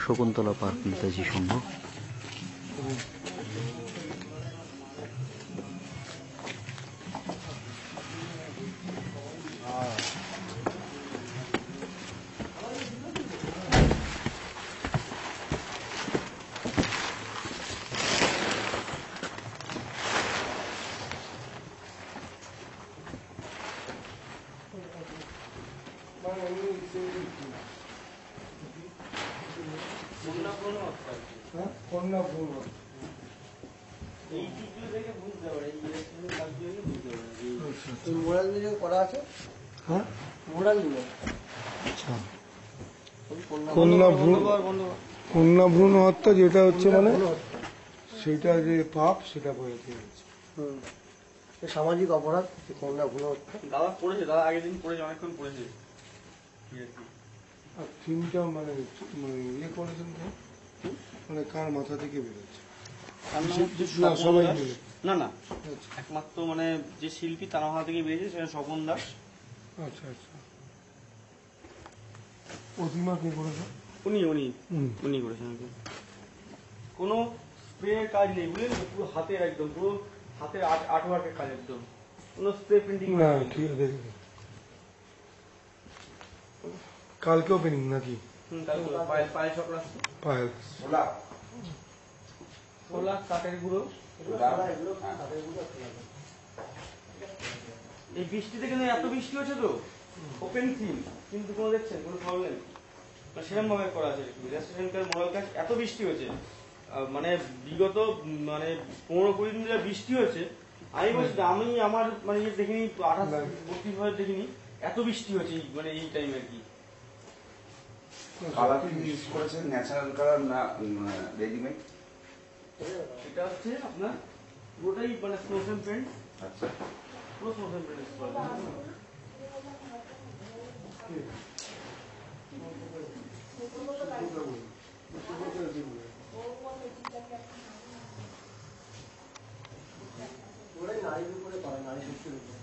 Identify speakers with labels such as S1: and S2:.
S1: Shakuntala park Netaji সংঘ।
S2: কন্যা ভ্রূণ হত্যা যেটা হচ্ছে মানে সেটা যে পাপ সেটা বোঝাতে হচ্ছে
S3: সামাজিক অপরাধ কন্যা ভ্রূণ হত্যা।
S4: দাদা পড়েছে, দাদা আগের দিন পড়েছে, অনেকক্ষণ পড়েছে।
S2: আর থিমটা মানে ইয়ে করেছেন তো, মানে কার মাথা থেকে বেরোচ্ছে? সবাই মিলে
S4: না না, একমাত্র মানে যে শিল্পী তার মাথা থেকে বেরিয়েছে সেটা স্বপন দাস।
S2: আচ্ছা আচ্ছা, প্রতিমা কে করেছে?
S4: উনি করেছেন। কোনো স্প্রে কাজ নেই বুঝলেন, পুরো হাতের একদম পুরো হাতের আর্টওয়ার্কের কাজ, একদম কোনো স্প্রে প্রিন্টিং
S2: না। ঠিক আছে, কালকে ওপেনিং নাকি?
S4: পায়েল সব রাখছে,
S2: পায়েল
S4: ছোলা কাঠের গুঁড়ো। এই বৃষ্টিতে কিন্তু এত বৃষ্টি হচ্ছে তো ওপেন থিম, কিন্তু কোনো দেখছেন কোনো প্রবলেম সেরকম ভাবে করা আছে। রেস্টুরেন্টের মোরাল কাজ, এত বৃষ্টি হচ্ছে মানে বিগত মানে 15-20 দিন ধরে বৃষ্টি হচ্ছে। আমি বলছি আমি আমার মানে দেখিনি 28-32 বছর দেখিনি এত বৃষ্টি হচ্ছে মানে এই টাইম আর কি।
S5: কালার কি ইউজ করেছেন ন্যাচারাল কালার না রেডিমেড?
S4: এটা হচ্ছে আপনার পুরোটাই মানে ফ্রোজেন পেন্ট।
S5: আচ্ছা,
S4: পুরো ফ্রোজেন পেন্ট ইউজ করা
S3: নারীর উপরে নারী শক্তির উপরে